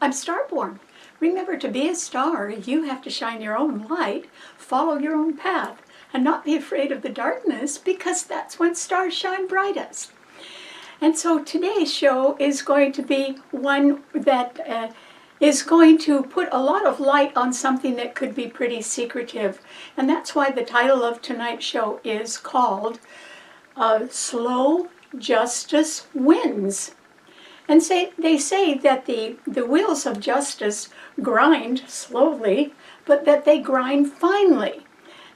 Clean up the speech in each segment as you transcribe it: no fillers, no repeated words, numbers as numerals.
I'm Starborn. Remember, to be a star, you have to shine your own light, follow your own path, and not be afraid of the darkness, because that's when stars shine brightest. And so today's show is going to be one that is going to put a lot of light on something that could be pretty secretive. And that's why the title of tonight's show is called Slow Justice Wins. And they say that the wheels of justice grind slowly, but that they grind finely.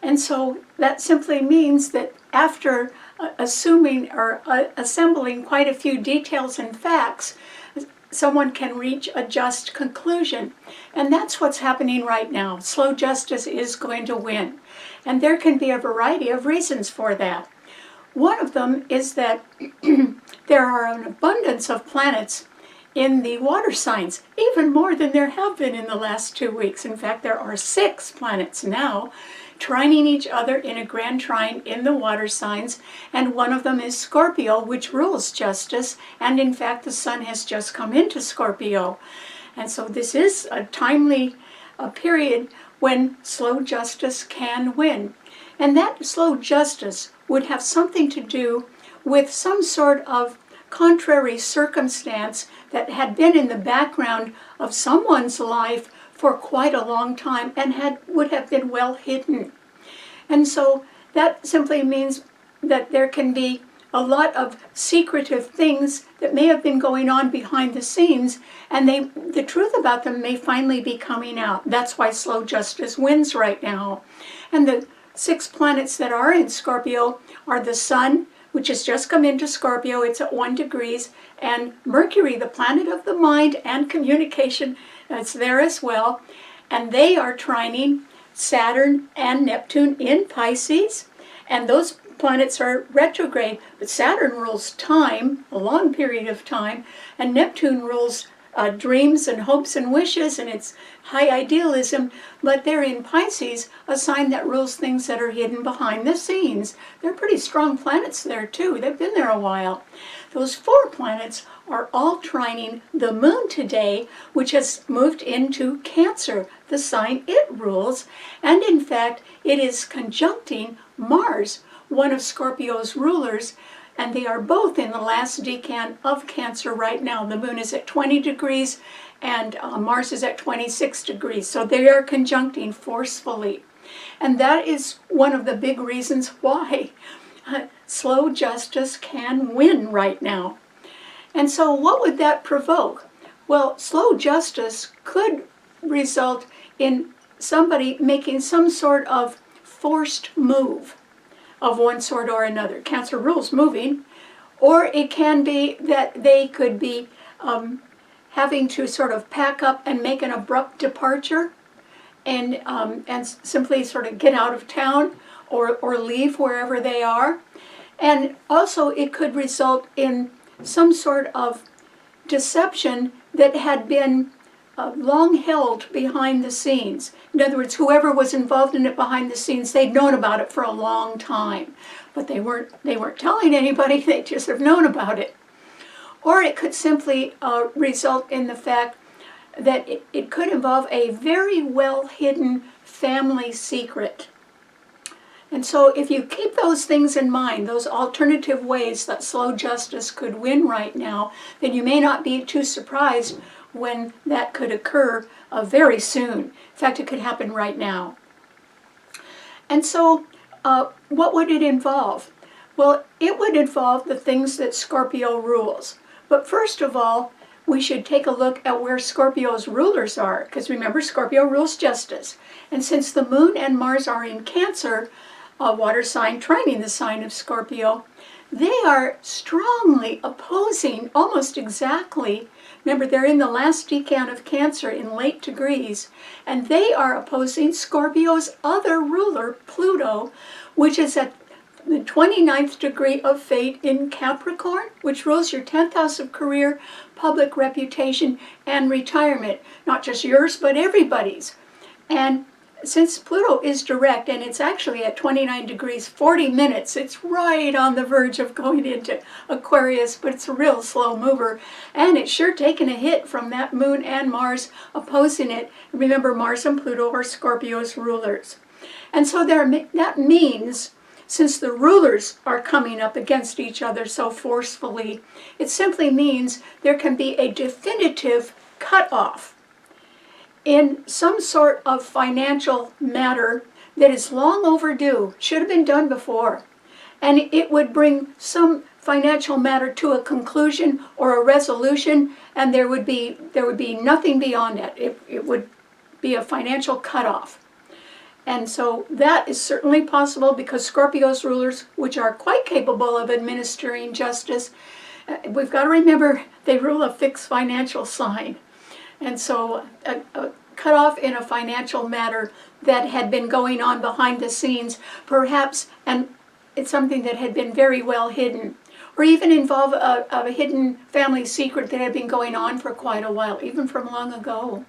And so that simply means that after assuming or assembling quite a few details and facts, someone can reach a just conclusion. And that's what's happening right now. Slow justice is going to win. And there can be a variety of reasons for that. One of them is that there are an abundance of planets in the water signs, even more than there have been in the last 2 weeks. In fact, there are 6 planets now trining each other in a Grand Trine in the water signs, and one of them is Scorpio, which rules justice, and in fact the sun has just come into Scorpio. And so this is a timely period when slow justice can win. And that slow justice would have something to do with some sort of contrary circumstance that had been in the background of someone's life for quite a long time and would have been well hidden. And so that simply means that there can be a lot of secretive things that may have been going on behind the scenes, and the truth about them may finally be coming out. That's why slow justice wins right now. And the 6 planets that are in Scorpio are the Sun, which has just come into Scorpio, it's at 1 degrees, and Mercury, the planet of the mind and communication, it's there as well. And they are trining Saturn and Neptune in Pisces, and those planets are retrograde. But Saturn rules time, a long period of time, and Neptune rules dreams and hopes and wishes, and it's high idealism, but they're in Pisces, a sign that rules things that are hidden behind the scenes. They're pretty strong planets there too. They've been there a while. Those 4 planets are all trining the moon today, which has moved into Cancer, the sign it rules, and in fact it is conjuncting Mars, one of Scorpio's rulers, and they are both in the last decan of Cancer right now. The moon is at 20 degrees and Mars is at 26 degrees. So they are conjuncting forcefully. And that is one of the big reasons why slow justice can win right now. And so what would that provoke? Well, slow justice could result in somebody making some sort of forced move of one sort or another. Cancer rules moving. Or it can be that they could be having to sort of pack up and make an abrupt departure and simply sort of get out of town or leave wherever they are. And also it could result in some sort of deception that had been long held behind the scenes. In other words, whoever was involved in it behind the scenes, they'd known about it for a long time, but they weren't telling anybody. They just have known about it. Or it could simply result in the fact that it could involve a very well hidden family secret. And so if you keep those things in mind, those alternative ways that slow justice could win right now, then you may not be too surprised when that could occur very soon. In fact, it could happen right now. And so what would it involve? Well, it would involve the things that Scorpio rules. But first of all, we should take a look at where Scorpio's rulers are, because remember, Scorpio rules justice. And since the moon and Mars are in Cancer, a water sign trining the sign of Scorpio, they are strongly opposing, almost exactly. Remember, they're in the last decan of Cancer in late degrees, and they are opposing Scorpio's other ruler, Pluto, which is at the 29th degree of fate in Capricorn, which rules your 10th house of career, public reputation, and retirement. Not just yours, but everybody's. And since Pluto is direct, and it's actually at 29 degrees 40 minutes, it's right on the verge of going into Aquarius, but it's a real slow mover, and it's sure taken a hit from that Moon and Mars opposing it. Remember, Mars and Pluto are Scorpio's rulers. And so that means, since the rulers are coming up against each other so forcefully, it simply means there can be a definitive cutoff in some sort of financial matter that is long overdue, should have been done before. And it would bring some financial matter to a conclusion or a resolution, and there would be nothing beyond that. It would be a financial cutoff. And so that is certainly possible because Scorpio's rulers, which are quite capable of administering justice, we've got to remember they rule a fixed financial sign. And so a cutoff in a financial matter that had been going on behind the scenes, perhaps, and it's something that had been very well hidden, or even involve a hidden family secret that had been going on for quite a while, even from long ago.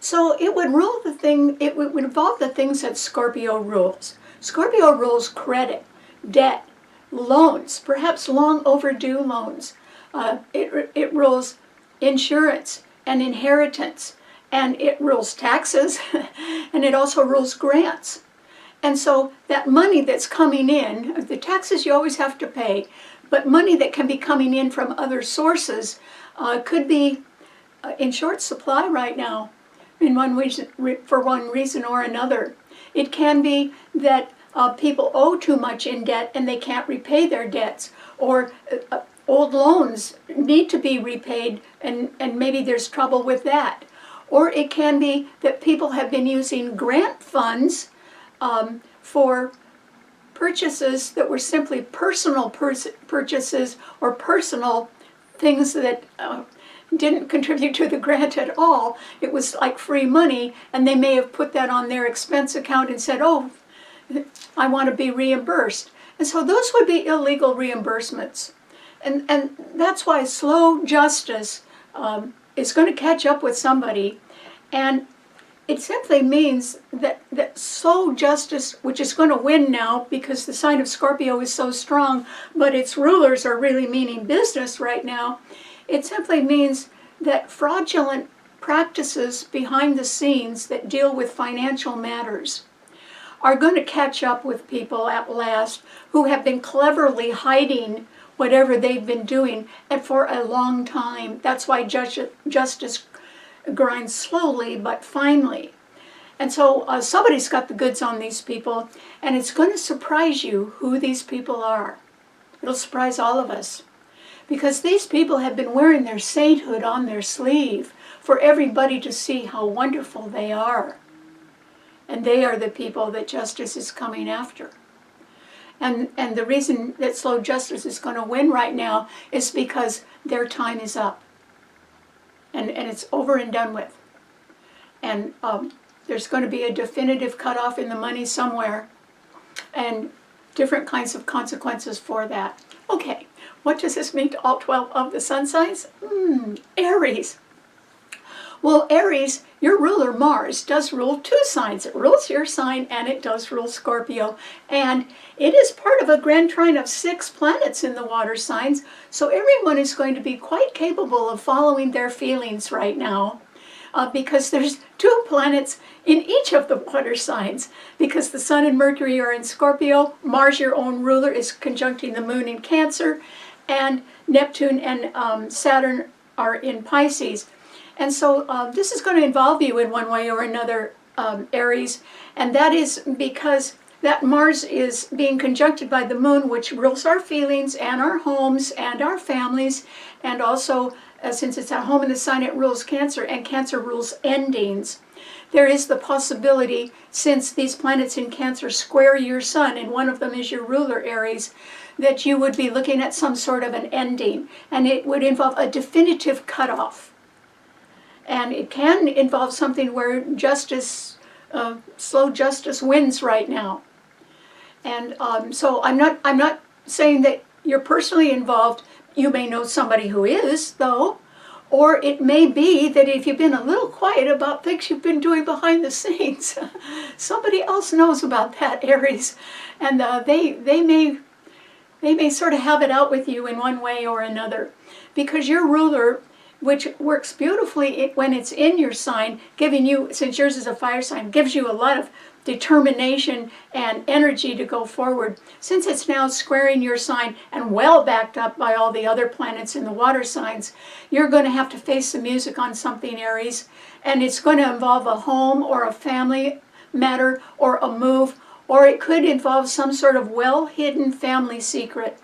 So it would would involve the things that Scorpio rules. Scorpio rules credit, debt, loans, perhaps long overdue loans. It rules insurance and inheritance, and it rules taxes, and it also rules grants. And so that money that's coming in, the taxes you always have to pay, but money that can be coming in from other sources could be in short supply right now, for one reason or another. It can be that people owe too much in debt and they can't repay their debts, or old loans need to be repaid, and maybe there's trouble with that. Or it can be that people have been using grant funds for purchases that were simply personal purchases, or personal things that didn't contribute to the grant at all. It was like free money, and they may have put that on their expense account and said, oh, I want to be reimbursed. And so those would be illegal reimbursements. And that's why slow justice is going to catch up with somebody. And it simply means that slow justice, which is going to win now because the sign of Scorpio is so strong, but its rulers are really meaning business right now, it simply means that fraudulent practices behind the scenes that deal with financial matters are going to catch up with people at last who have been cleverly hiding whatever they've been doing, and for a long time. That's why justice grinds slowly but finely. And so somebody's got the goods on these people, and it's going to surprise you who these people are. It'll surprise all of us, because these people have been wearing their sainthood on their sleeve for everybody to see how wonderful they are. And they are the people that justice is coming after. And the reason that slow justice is going to win right now is because their time is up. And it's over and done with. And there's going to be a definitive cutoff in the money somewhere, and different kinds of consequences for that. Okay, what does this mean to all 12 of the sun signs? Aries. Well, Aries, your ruler Mars does rule two signs. It rules your sign, and it does rule Scorpio. And it is part of a Grand Trine of 6 planets in the water signs. So everyone is going to be quite capable of following their feelings right now, because there's 2 planets in each of the water signs. Because the Sun and Mercury are in Scorpio, Mars, your own ruler, is conjuncting the Moon in Cancer, and Neptune and Saturn are in Pisces. And so this is going to involve you in one way or another, Aries, and that is because that Mars is being conjuncted by the Moon, which rules our feelings and our homes and our families, and also, since it's at home in the sign, it rules Cancer, and Cancer rules endings. There is the possibility, since these planets in Cancer square your Sun, and one of them is your ruler, Aries, that you would be looking at some sort of an ending, and it would involve a definitive cutoff. And it can involve something where justice, slow justice wins right now. And so I'm not saying that you're personally involved. You may know somebody who is, though, Or it may be that if you've been a little quiet about things you've been doing behind the scenes, somebody else knows about that, Aries, and they may sort of have it out with you in one way or another, because your ruler, which works beautifully when it's in your sign, giving you, since yours is a fire sign, gives you a lot of determination and energy to go forward. Since it's now squaring your sign and well backed up by all the other planets in the water signs, you're going to have to face the music on something, Aries, and it's going to involve a home or a family matter or a move, or it could involve some sort of well-hidden family secret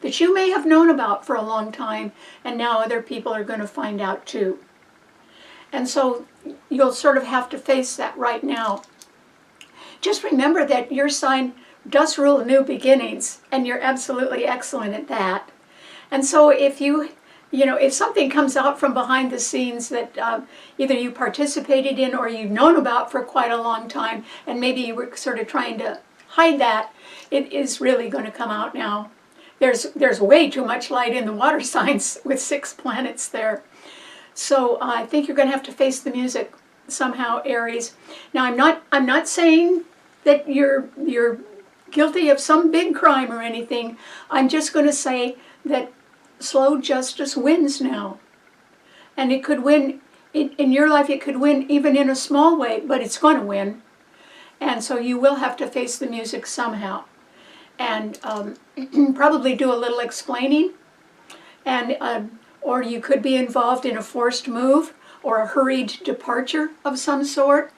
that you may have known about for a long time, and now other people are going to find out too. And so you'll sort of have to face that right now. Just remember that your sign does rule new beginnings, and you're absolutely excellent at that. And so if if something comes out from behind the scenes that either you participated in or you've known about for quite a long time, and maybe you were sort of trying to hide that, it is really going to come out now. There's way too much light in the water signs with 6 planets there. So I think you're going to have to face the music somehow, Aries. Now I'm not saying that you're guilty of some big crime or anything. I'm just going to say that slow justice wins now. And it could win, in your life it could win even in a small way, but it's going to win. And so you will have to face the music somehow. And probably do a little explaining. And or you could be involved in a forced move or a hurried departure of some sort.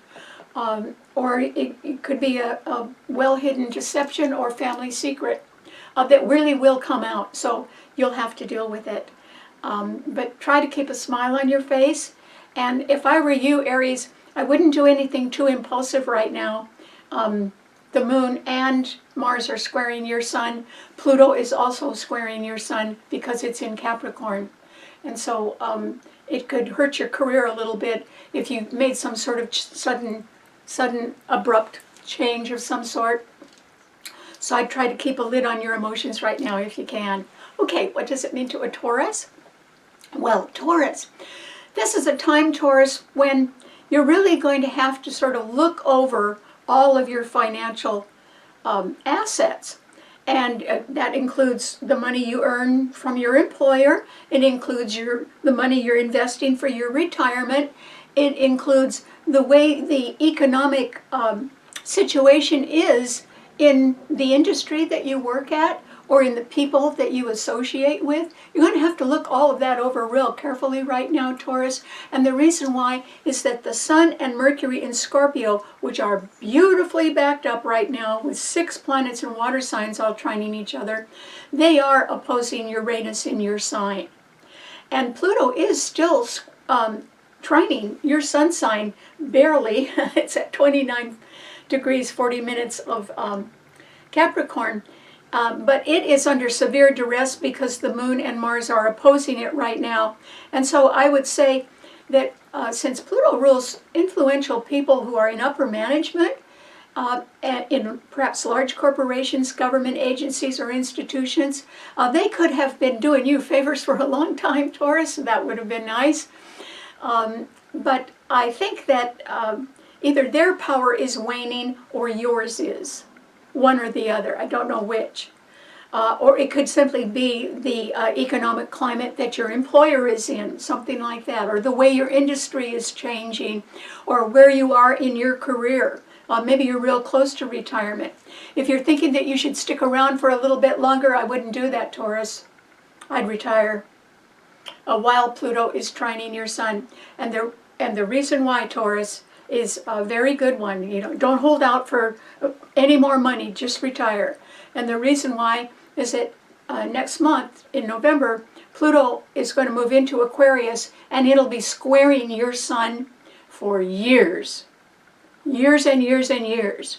Or it could be a well-hidden deception or family secret that really will come out. So you'll have to deal with it. But try to keep a smile on your face. And if I were you, Aries, I wouldn't do anything too impulsive right now. The moon and Mars are squaring your sun. Pluto is also squaring your sun because it's in Capricorn. And so it could hurt your career a little bit if you made some sort of sudden abrupt change of some sort. So I'd try to keep a lid on your emotions right now if you can. Okay, what does it mean to a Taurus? Well, Taurus, this is a time, Taurus, when you're really going to have to sort of look over all of your financial assets. And that includes the money you earn from your employer. It includes the money you're investing for your retirement. It includes the way the economic situation is in the industry that you work at or in the people that you associate with. You're going to have to look all of that over real carefully right now, Taurus. And the reason why is that the Sun and Mercury in Scorpio, which are beautifully backed up right now with 6 planets and water signs all trining each other, they are opposing Uranus in your sign. And Pluto is still trining your sun sign barely. It's at 29 degrees 40 minutes of Capricorn. But it is under severe duress because the moon and Mars are opposing it right now. And so I would say that since Pluto rules influential people who are in upper management, in perhaps large corporations, government agencies, or institutions, they could have been doing you favors for a long time, Taurus. That would have been nice. But I think that either their power is waning or yours is. One or the other, I don't know which. Or it could simply be the economic climate that your employer is in, something like that, or the way your industry is changing, or where you are in your career. Maybe you're real close to retirement. If you're thinking that you should stick around for a little bit longer, I wouldn't do that, Taurus. I'd retire. While Pluto is trining your sun. And the reason why, Taurus, is a very good one. Don't hold out for any more money, just retire. And the reason why is that next month, in November, Pluto is going to move into Aquarius, and it'll be squaring your sun for years. Years and years and years.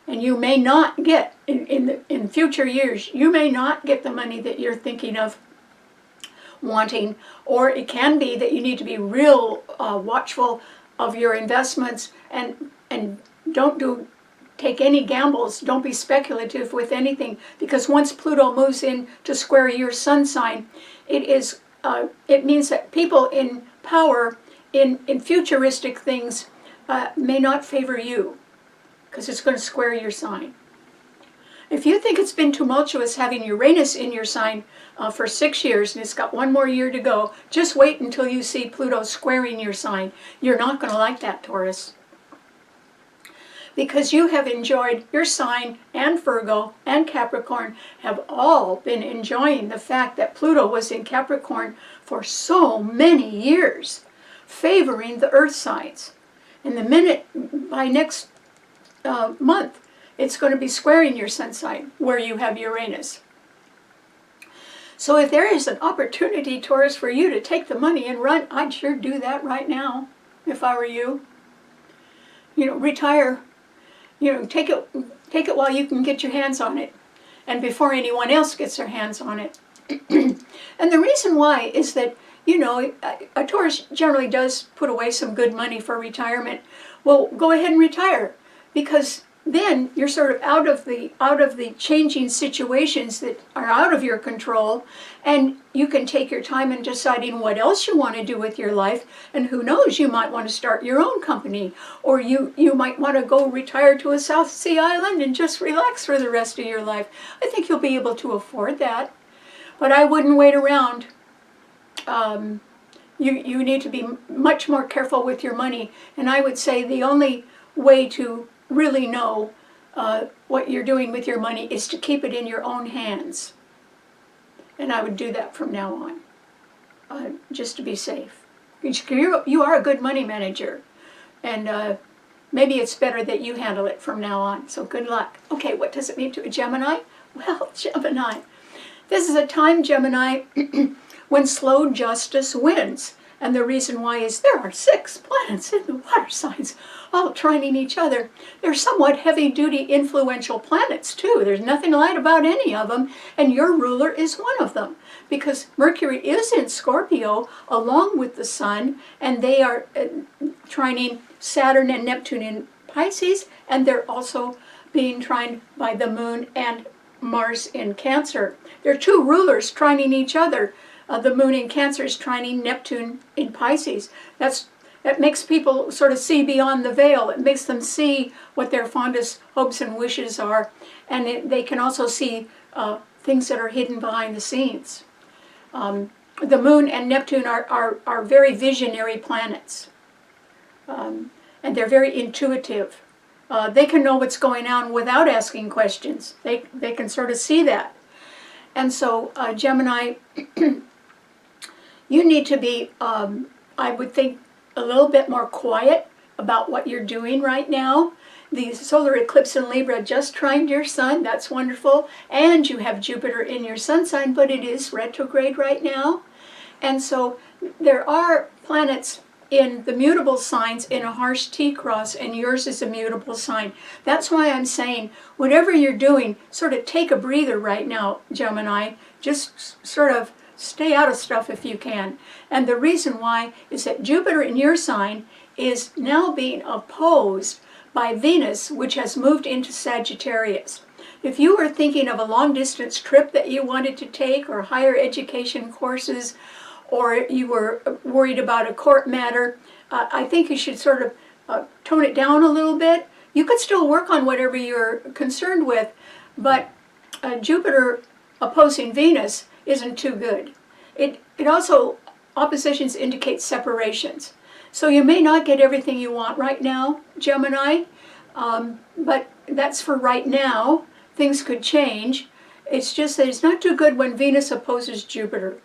And you may not get, in future years, you may not get the money that you're thinking of wanting, or it can be that you need to be real watchful of your investments and don't take any gambles. Don't be speculative with anything, because once Pluto moves in to square your sun sign, it is it means that people in power in futuristic things may not favor you, because it's going to square your sign. If you think it's been tumultuous having Uranus in your sign for 6 years and it's got 1 more year to go, just wait until you see Pluto squaring your sign. You're not going to like that, Taurus. Because you have enjoyed, your sign and Virgo and Capricorn have all been enjoying the fact that Pluto was in Capricorn for so many years, favoring the earth signs. And the minute, by next month, it's going to be squaring your sun sign where you have Uranus. So if there is an opportunity, Taurus, for you to take the money and run, I'd sure do that right now if I were you. You know, retire. You know, take it while you can get your hands on it, and before anyone else gets their hands on it. And the reason why is that, you know, a Taurus generally does put away some good money for retirement. Well, go ahead and retire, because then you're sort of out of the changing situations that are out of your control, and you can take your time in deciding what else you want to do with your life. And who knows, you might want to start your own company, or you might want to go retire to a South Sea island and just relax for the rest of your life. I think you'll be able to afford that, but I wouldn't wait around. You need to be much more careful with your money, and I would say the only way to really know what you're doing with your money is to keep it in your own hands. And I would do that from now on, just to be safe. You are a good money manager, and maybe it's better that you handle it from now on. So good luck. Okay, what does it mean to a Gemini? Well, Gemini, this is a time, Gemini, when slow justice wins. And the reason why is there are 6 planets in the water signs, all trining each other. They're somewhat heavy-duty, influential planets, too. There's nothing light about any of them, and your ruler is one of them, because Mercury is in Scorpio along with the Sun, and they are trining Saturn and Neptune in Pisces, and they're also being trined by the Moon and Mars in Cancer. There are 2 rulers trining each other. The Moon in Cancer is trining Neptune in Pisces. That makes people sort of see beyond the veil. It makes them see what their fondest hopes and wishes are, and they can also see things that are hidden behind the scenes. The Moon and Neptune are very visionary planets, and they're very intuitive. They can know what's going on without asking questions. They can sort of see that. And so, Gemini, you need to be, I would think, a little bit more quiet about what you're doing right now. The solar eclipse in Libra just trined your sun. That's wonderful. And you have Jupiter in your sun sign, but it is retrograde right now. And so there are planets in the mutable signs in a harsh T-cross, and yours is a mutable sign. That's why I'm saying, whatever you're doing, sort of take a breather right now, Gemini. Just sort of stay out of stuff if you can. And the reason why is that Jupiter in your sign is now being opposed by Venus, which has moved into Sagittarius. If you were thinking of a long-distance trip that you wanted to take, or higher education courses, or you were worried about a court matter, I think you should sort of tone it down a little bit. You could still work on whatever you're concerned with, but Jupiter opposing Venus isn't too good. It also, oppositions indicate separations. So you may not get everything you want right now, Gemini, but that's for right now. Things could change. It's just that it's not too good when Venus opposes Jupiter.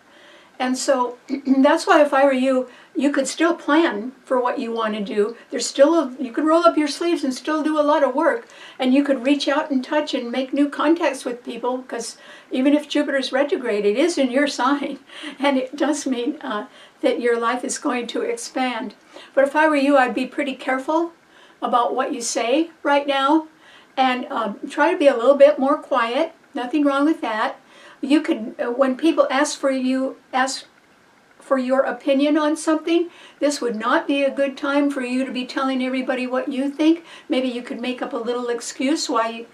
And so that's why if I were you, you could still plan for what you want to do. There's still you could roll up your sleeves and still do a lot of work, and you could reach out and touch and make new contacts with people, because even if Jupiter's retrograde, it is in your sign, and it does mean that your life is going to expand. But if I were you, I'd be pretty careful about what you say right now, and try to be a little bit more quiet. Nothing wrong with that. You could, when people ask for your opinion on something, this would not be a good time for you to be telling everybody what you think. Maybe you could make up a little excuse why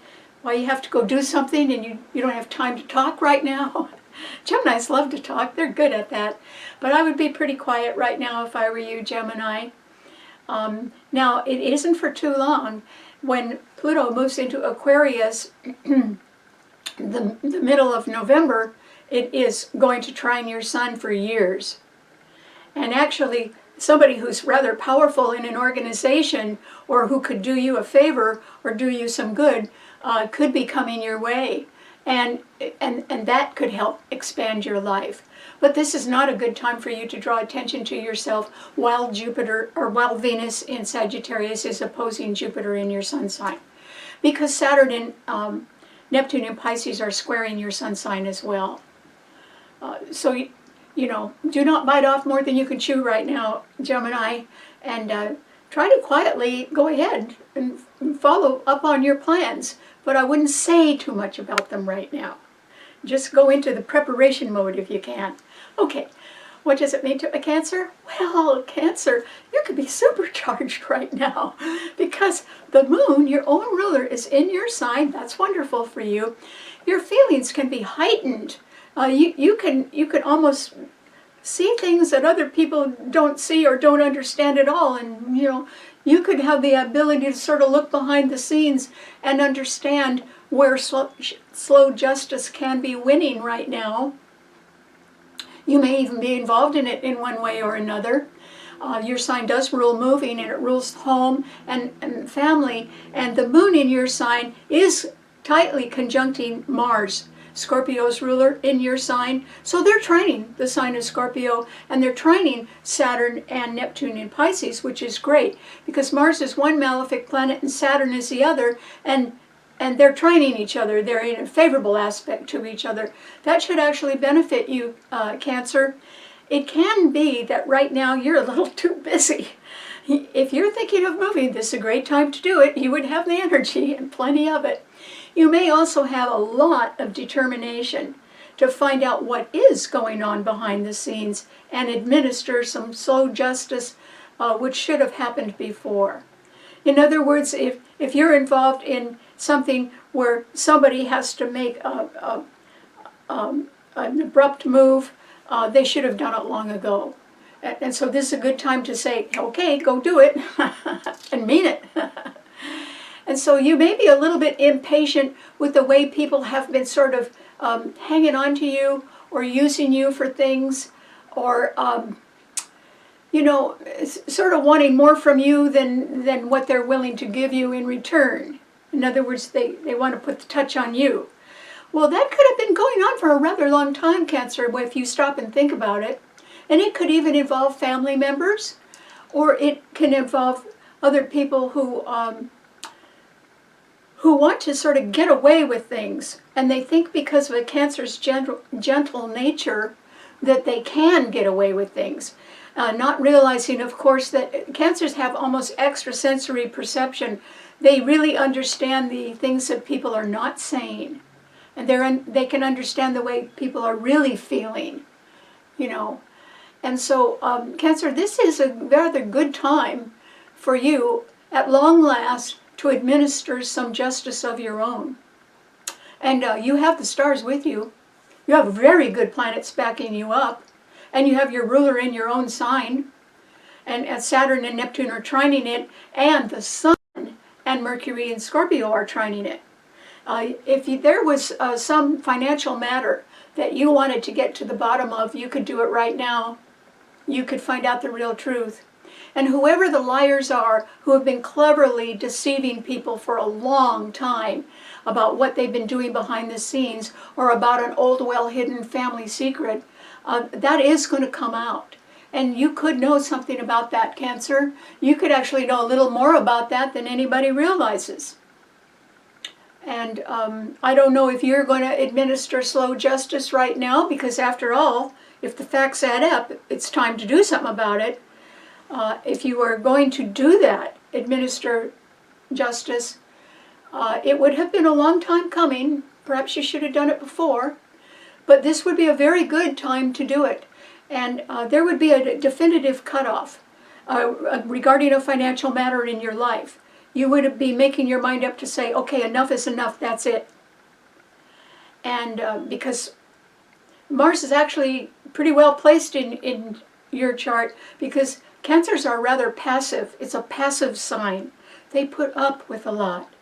you have to go do something and you don't have time to talk right now. Geminis love to talk. They're good at that. But I would be pretty quiet right now if I were you, Gemini. Now, it isn't for too long. When Pluto moves into Aquarius, the middle of November, it is going to trine your sun for years. And actually, somebody who's rather powerful in an organization, or who could do you a favor or do you some good, could be coming your way. And that could help expand your life. But this is not a good time for you to draw attention to yourself while Jupiter, or while Venus in Sagittarius is opposing Jupiter in your sun sign. Because Saturn and Neptune in Pisces are squaring your sun sign as well. So, you know, do not bite off more than you can chew right now, Gemini, and try to quietly go ahead and follow up on your plans. But I wouldn't say too much about them right now. Just go into the preparation mode if you can. Okay, what does it mean to a Cancer? Well, Cancer, you could be supercharged right now because the moon, your own ruler, is in your sign. That's wonderful for you. Your feelings can be heightened. You can almost see things that other people don't see or don't understand at all, and you know, you could have the ability to sort of look behind the scenes and understand where slow justice can be winning right now. You may even be involved in it in one way or another. Your sign does rule moving, and it rules home and family, and the moon in your sign is tightly conjuncting Mars, Scorpio's ruler, in your sign. So they're trining the sign of Scorpio, and they're trining Saturn and Neptune in Pisces, which is great because Mars is one malefic planet and Saturn is the other, and they're trining each other. They're in a favorable aspect to each other. That should actually benefit you, Cancer. It can be that right now you're a little too busy. If you're thinking of moving, this is a great time to do it. You would have the energy and plenty of it. You may also have a lot of determination to find out what is going on behind the scenes and administer some slow justice, which should have happened before. In other words, if you're involved in something where somebody has to make an abrupt move, they should have done it long ago. And so this is a good time to say, okay, go do it, and mean it. And so you may be a little bit impatient with the way people have been sort of hanging on to you or using you for things, or you know, sort of wanting more from you than what they're willing to give you in return. In other words, they want to put the touch on you. Well, that could have been going on for a rather long time, Cancer, if you stop and think about it. And it could even involve family members, or it can involve other people who want to sort of get away with things. And they think because of a Cancer's gentle nature that they can get away with things. Not realizing, of course, that Cancers have almost extrasensory perception. They really understand the things that people are not saying. And they can understand the way people are really feeling, you know. And so, Cancer, this is a rather good time for you, at long last, to administer some justice of your own. And you have the stars with you. You have very good planets backing you up. And you have your ruler in your own sign. And Saturn and Neptune are trining it. And the Sun and Mercury and Scorpio are trining it. If there was some financial matter that you wanted to get to the bottom of, you could do it right now. You could find out the real truth. And whoever the liars are who have been cleverly deceiving people for a long time about what they've been doing behind the scenes, or about an old, well-hidden family secret, that is going to come out. And you could know something about that, Cancer. You could actually know a little more about that than anybody realizes. And I don't know if you're going to administer slow justice right now, because after all, if the facts add up, it's time to do something about it. If you are going to do that, administer justice, it would have been a long time coming. Perhaps you should have done it before. But this would be a very good time to do it. And there would be a definitive cutoff regarding a financial matter in your life. You would be making your mind up to say, okay, enough is enough, that's it. And because Mars is actually pretty well placed in your chart because Cancers are rather passive. It's a passive sign. They put up with a lot.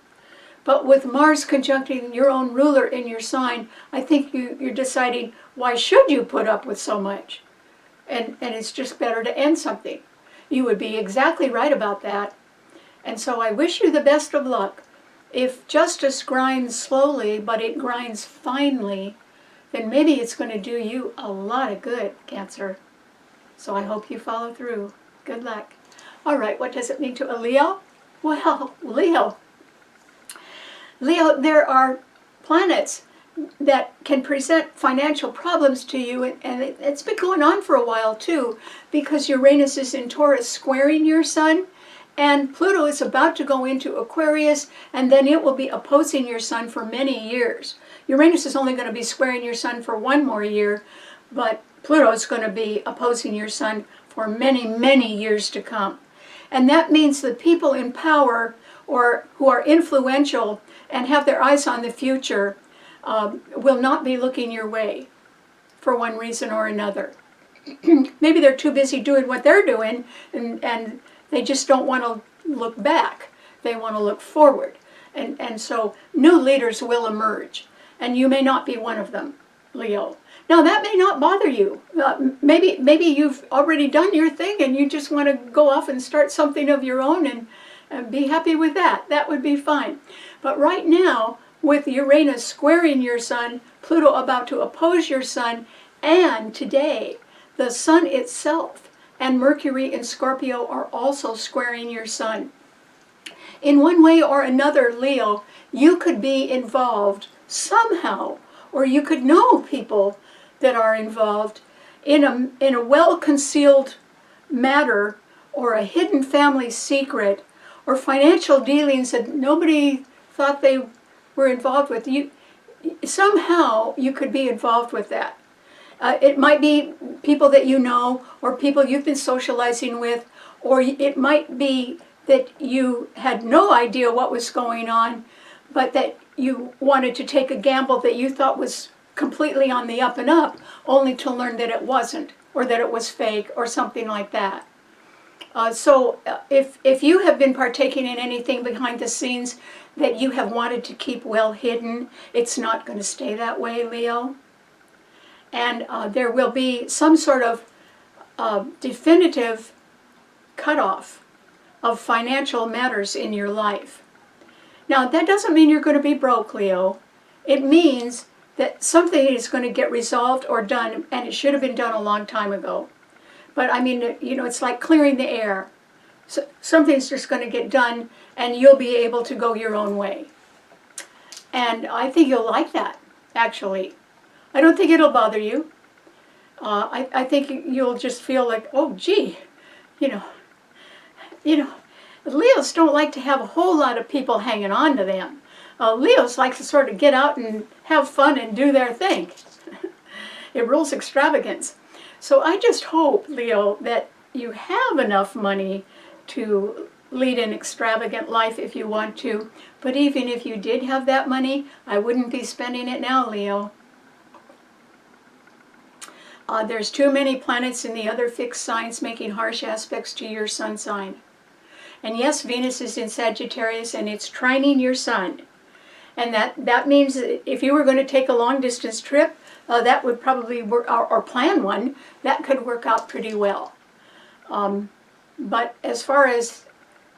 But with Mars conjuncting your own ruler in your sign, I think you're deciding, why should you put up with so much? And it's just better to end something. You would be exactly right about that. And so I wish you the best of luck. If justice grinds slowly, but it grinds finely, then maybe it's going to do you a lot of good, Cancer. So I hope you follow through. Good luck. All right, what does it mean to a Leo? Well, Leo, there are planets that can present financial problems to you, and it's been going on for a while too, because Uranus is in Taurus squaring your sun, and Pluto is about to go into Aquarius, and then it will be opposing your sun for many years. Uranus is only going to be squaring your sun for 1 more year, but Pluto is going to be opposing your sun for many, many years to come. And that means the people in power or who are influential and have their eyes on the future will not be looking your way for one reason or another. Maybe they're too busy doing what they're doing and they just don't want to look back. They want to look forward. And so new leaders will emerge. And you may not be one of them, Leo. Now that may not bother you. Maybe you've already done your thing and you just want to go off and start something of your own and be happy with that. That would be fine. But right now, with Uranus squaring your sun, Pluto about to oppose your sun, and today, the sun itself and Mercury in Scorpio are also squaring your sun. In one way or another, Leo, you could be involved somehow, or you could know people that are involved in a well-concealed matter, or a hidden family secret, or financial dealings that nobody thought they were involved with. Somehow you could be involved with that. It might be people that you know, or people you've been socializing with, or it might be that you had no idea what was going on, but that you wanted to take a gamble that you thought was completely on the up and up, only to learn that it wasn't, or that it was fake, or something like that. So if you have been partaking in anything behind the scenes that you have wanted to keep well hidden, it's not going to stay that way, Leo. And there will be some sort of definitive cutoff of financial matters in your life. Now, that doesn't mean you're going to be broke, Leo. It means that something is going to get resolved or done, and it should have been done a long time ago. But I mean, you know, it's like clearing the air. So something's just going to get done, and you'll be able to go your own way. And I think you'll like that, actually. I don't think it'll bother you. I think you'll just feel like, oh, gee, you know, Leos don't like to have a whole lot of people hanging on to them. Leos like to sort of get out and have fun and do their thing. It rules extravagance. So I just hope, Leo, that you have enough money to lead an extravagant life if you want to. But even if you did have that money, I wouldn't be spending it now, Leo. There's too many planets in the other fixed signs making harsh aspects to your sun sign. And yes, Venus is in Sagittarius and it's trining your sun. And that means that if you were going to take a long distance trip, that would probably work, or plan one, that could work out pretty well. But as far as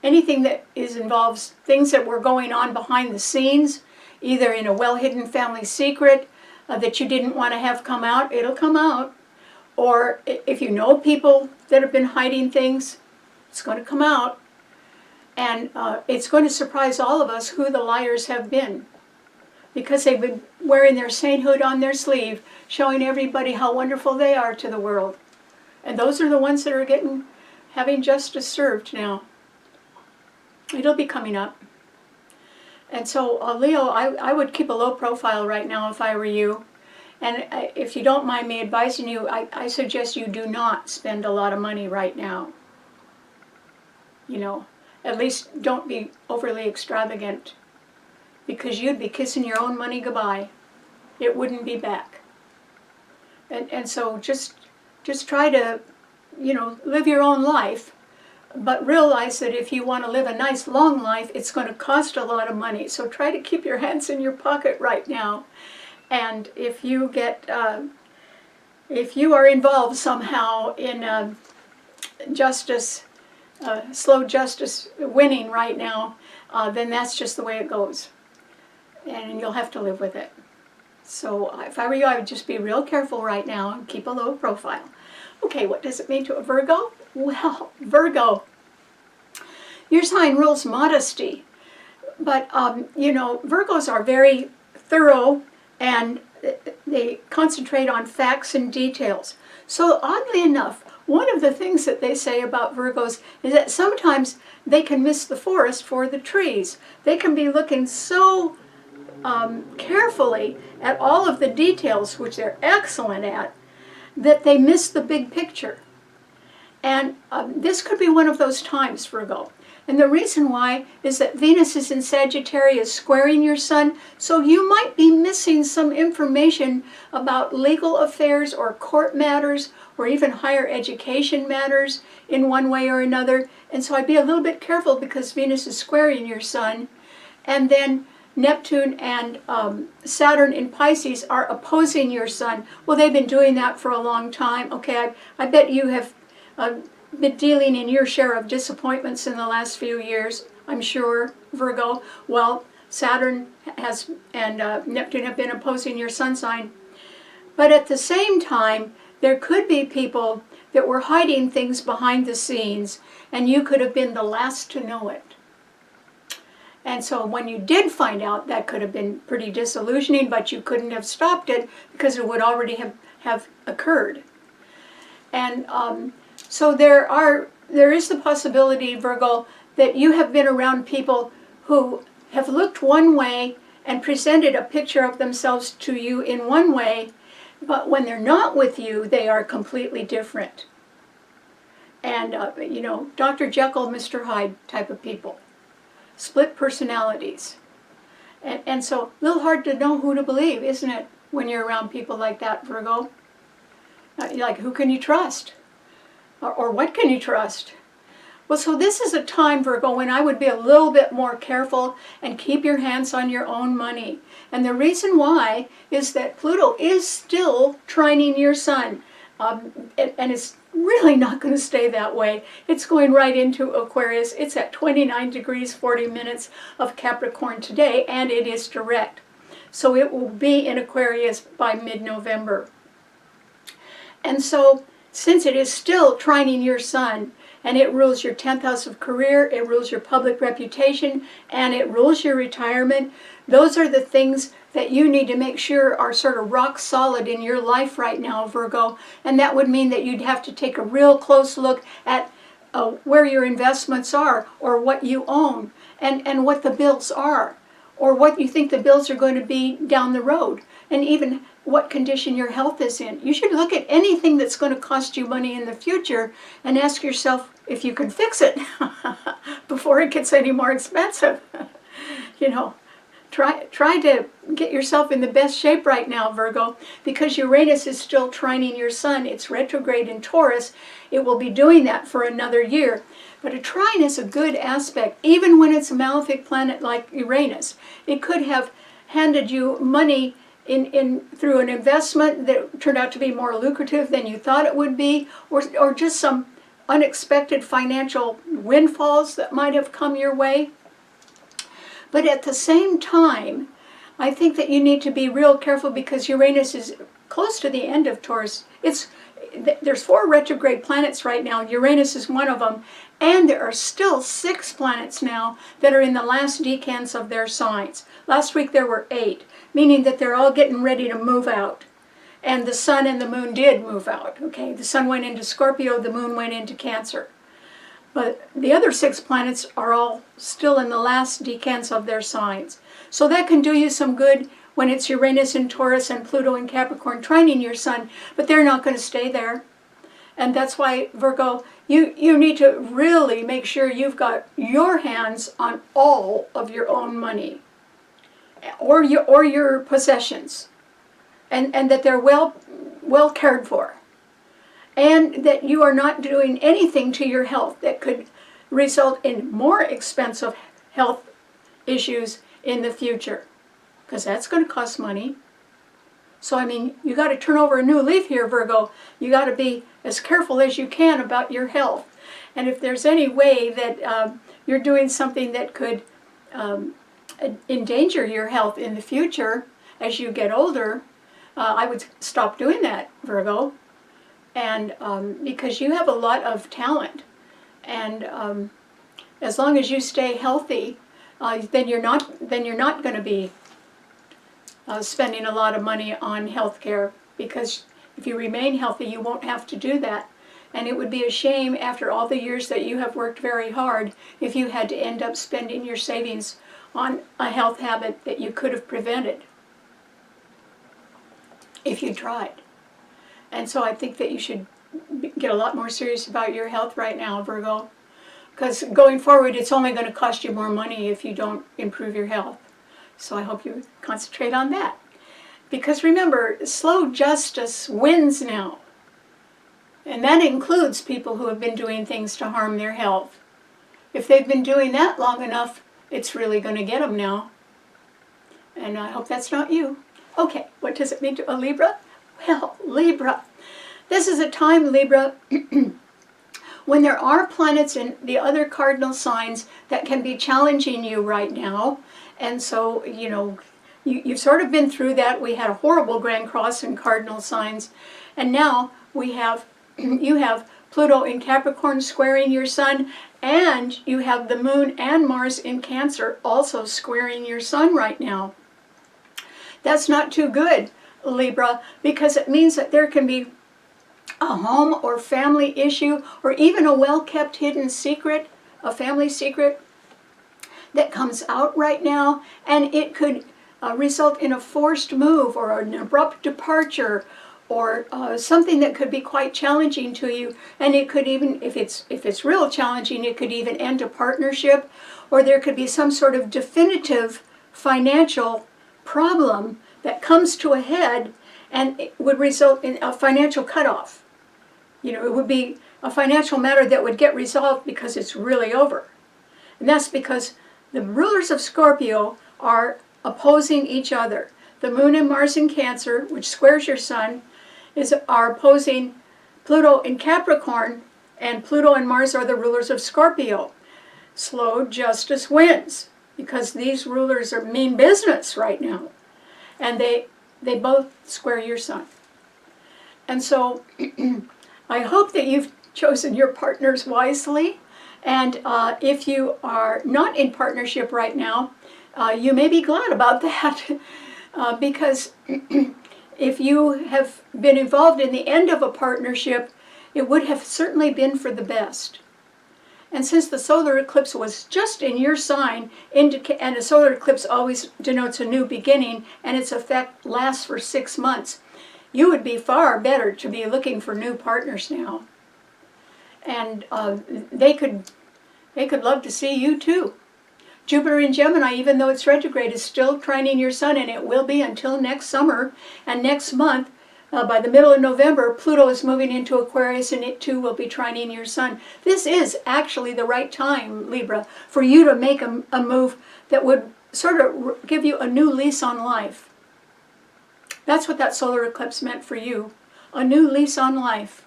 anything that involves things that were going on behind the scenes, either in a well-hidden family secret that you didn't want to have come out, it'll come out. Or if you know people that have been hiding things, it's going to come out. And it's going to surprise all of us who the liars have been. Because they've been wearing their sainthood on their sleeve, showing everybody how wonderful they are to the world. And those are the ones that are having justice served now. It'll be coming up. And so, Leo, I would keep a low profile right now if I were you. And if you don't mind me advising you, I suggest you do not spend a lot of money right now. You know, at least don't be overly extravagant, because you'd be kissing your own money goodbye. It wouldn't be back. And so just try to, live your own life, but realize that if you want to live a nice long life, it's going to cost a lot of money. So try to keep your hands in your pocket right now. And if you get, if you are involved somehow in justice, slow justice winning right now, then that's just the way it goes. And you'll have to live with it. So if I were you, I would just be real careful right now and keep a low profile. Okay, what does it mean to a Virgo? Well, Virgo, your sign rules modesty. But, Virgos are very thorough and they concentrate on facts and details. So oddly enough, one of the things that they say about Virgos is that sometimes they can miss the forest for the trees. They can be looking so carefully at all of the details, which they're excellent at, that they miss the big picture. And this could be one of those times, Virgo. And the reason why is that Venus is in Sagittarius squaring your sun, so you might be missing some information about legal affairs or court matters or even higher education matters in one way or another. And so I'd be a little bit careful because Venus is squaring your sun. And then Neptune and Saturn in Pisces are opposing your sun. Well, they've been doing that for a long time. Okay, I bet you have been dealing in your share of disappointments in the last few years, I'm sure, Virgo. Well, Saturn has and Neptune have been opposing your sun sign. But at the same time, there could be people that were hiding things behind the scenes, and you could have been the last to know it. And so when you did find out, that could have been pretty disillusioning, but you couldn't have stopped it because it would already have occurred. And so there is the possibility, Virgo, that you have been around people who have looked one way and presented a picture of themselves to you in one way, but when they're not with you, they are completely different. And, Dr. Jekyll, Mr. Hyde type of people. Split personalities. And so a little hard to know who to believe, isn't it, when you're around people like that, Virgo? Like, who can you trust? Or what can you trust? Well, so this is a time, Virgo, when I would be a little bit more careful and keep your hands on your own money. And the reason why is that Pluto is still trining your sun. And it's really not going to stay that way. It's going right into Aquarius. It's at 29 degrees 40 minutes of Capricorn today, and it is direct. So it will be in Aquarius by mid-November. And so, since it is still trining your sun, and it rules your 10th house of career, it rules your public reputation, and it rules your retirement, those are the things that you need to make sure are sort of rock solid in your life right now, Virgo. And that would mean that you'd have to take a real close look at where your investments are, or what you own, and what the bills are, or what you think the bills are going to be down the road, and even what condition your health is in. You should look at anything that's going to cost you money in the future and ask yourself if you can fix it before it gets any more expensive. Try to get yourself in the best shape right now, Virgo, because Uranus is still trining your sun. It's retrograde in Taurus. It will be doing that for another year. But a trine is a good aspect, even when it's a malefic planet like Uranus. It could have handed you money through an investment that turned out to be more lucrative than you thought it would be, or just some unexpected financial windfalls that might have come your way. But at the same time, I think that you need to be real careful because Uranus is close to the end of Taurus. There's 4 retrograde planets right now. Uranus is one of them. And there are still 6 planets now that are in the last decans of their signs. Last week there were 8, meaning that they're all getting ready to move out. And the sun and the moon did move out. Okay, the sun went into Scorpio, the moon went into Cancer. But the other 6 planets are all still in the last decans of their signs. So that can do you some good when it's Uranus in Taurus and Pluto in Capricorn trining your sun, but they're not going to stay there. And that's why, Virgo, you need to really make sure you've got your hands on all of your own money or your possessions. and that they're well cared for, and that you are not doing anything to your health that could result in more expensive health issues in the future, because that's going to cost money. So I mean, you got to turn over a new leaf here, Virgo. You got to be as careful as you can about your health. And if there's any way that you're doing something that could endanger your health in the future as you get older, I would stop doing that, Virgo. And because you have a lot of talent, and as long as you stay healthy, then you're not going to be spending a lot of money on health care, because if you remain healthy, you won't have to do that. And it would be a shame, after all the years that you have worked very hard, if you had to end up spending your savings on a health habit that you could have prevented if you tried. And so I think that you should get a lot more serious about your health right now, Virgo, because going forward, it's only going to cost you more money if you don't improve your health. So I hope you concentrate on that. Because remember, slow justice wins now. And that includes people who have been doing things to harm their health. If they've been doing that long enough, it's really going to get them now. And I hope that's not you. Okay, what does it mean to a Libra? Well, Libra, this is a time, Libra, when there are planets in the other cardinal signs that can be challenging you right now. And so, you know, you've sort of been through that. We had a horrible Grand Cross in cardinal signs. And now we have, you have Pluto in Capricorn squaring your sun, and you have the Moon and Mars in Cancer also squaring your sun right now. That's not too good, Libra, because it means that there can be a home or family issue, or even a well-kept hidden secret, a family secret that comes out right now, and it could result in a forced move or an abrupt departure, or something that could be quite challenging to you. And it could even, if it's real challenging, it could even end a partnership, or there could be some sort of definitive financial problem that comes to a head, and it would result in a financial cutoff. You know, it would be a financial matter that would get resolved because it's really over. And that's because the rulers of Scorpio are opposing each other. The Moon and Mars in Cancer, which squares your sun, are opposing Pluto in Capricorn, and Pluto and Mars are the rulers of Scorpio. Slow justice wins, because these rulers are mean business right now. And they both square your sun. And so I hope that you've chosen your partners wisely. And if you are not in partnership right now, you may be glad about that. Because if you have been involved in the end of a partnership, it would have certainly been for the best. And since the solar eclipse was just in your sign, and a solar eclipse always denotes a new beginning, and its effect lasts for 6 months, you would be far better to be looking for new partners now. And they could love to see you too. Jupiter in Gemini, even though it's retrograde, is still trining your sun, and it will be until next summer. And next month, by the middle of November, Pluto is moving into Aquarius, and it too will be trining your sun. This is actually the right time, Libra, for you to make a move that would sort of give you a new lease on life. That's what that solar eclipse meant for you, a new lease on life.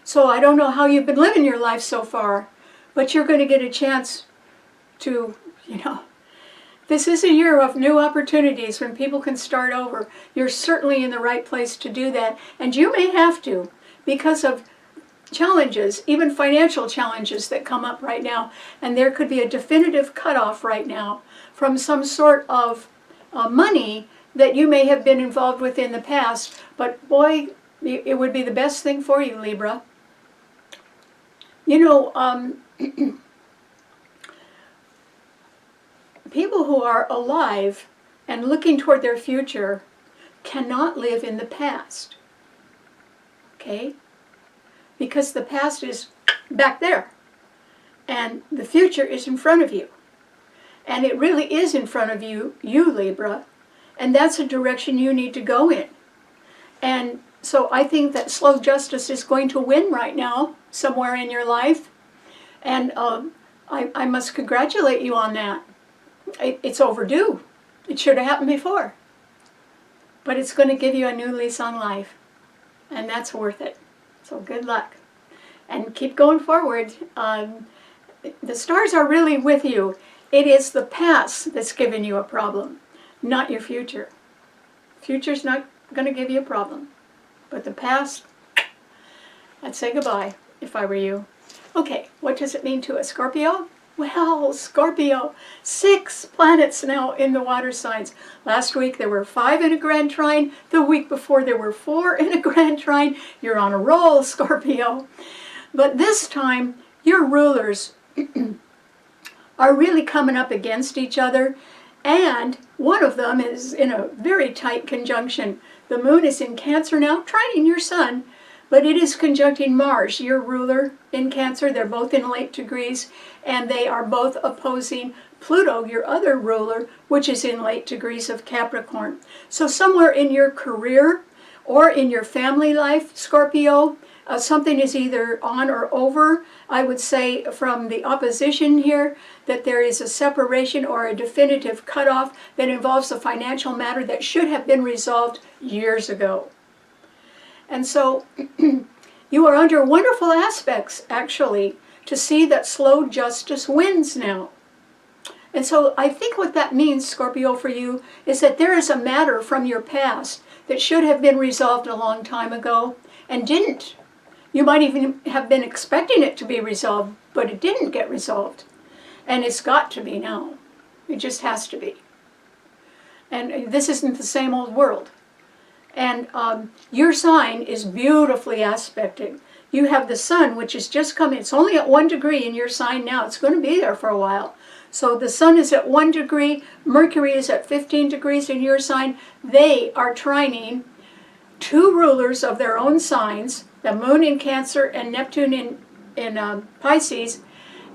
So I don't know how you've been living your life so far, but you're going to get a chance to, this is a year of new opportunities when people can start over. You're certainly in the right place to do that. And you may have to, because of challenges, even financial challenges that come up right now. And there could be a definitive cutoff right now from some sort of money that you may have been involved with in the past. But boy, it would be the best thing for you, Libra. People who are alive and looking toward their future cannot live in the past, okay? Because the past is back there, and the future is in front of you. And it really is in front of you, Libra, And that's a direction you need to go in. And so I think that slow justice is going to win right now, somewhere in your life. And I must congratulate you on that. It's overdue. It should have happened before. But it's going to give you a new lease on life. And that's worth it. So good luck. And keep going forward. The stars are really with you. It is the past that's giving you a problem, not your future. Future's not going to give you a problem. But the past, I'd say goodbye if I were you. Okay, what does it mean to a Scorpio? Well, Scorpio, 6 planets now in the water signs. Last week there were 5 in a Grand Trine. The week before there were 4 in a Grand Trine. You're on a roll, Scorpio. But this time, your rulers are really coming up against each other. And one of them is in a very tight conjunction. The moon is in Cancer now, trining your sun. But it is conjuncting Mars, your ruler in Cancer. They're both in late degrees, and they are both opposing Pluto, your other ruler, which is in late degrees of Capricorn. So somewhere in your career or in your family life, Scorpio, something is either on or over. I would say from the opposition here that there is a separation or a definitive cutoff that involves a financial matter that should have been resolved years ago. And so you are under wonderful aspects, actually, to see that slow justice wins now. And so I think what that means, Scorpio, for you, is that there is a matter from your past that should have been resolved a long time ago and didn't. You might even have been expecting it to be resolved, but it didn't get resolved. And it's got to be now. It just has to be. And this isn't the same old world. And your sign is beautifully aspected. You have the sun, which is just coming. It's only at 1 degree in your sign now. It's going to be there for a while. So the sun is at 1 degree. Mercury is at 15 degrees in your sign. They are trining 2 rulers of their own signs, the moon in Cancer and Neptune in Pisces.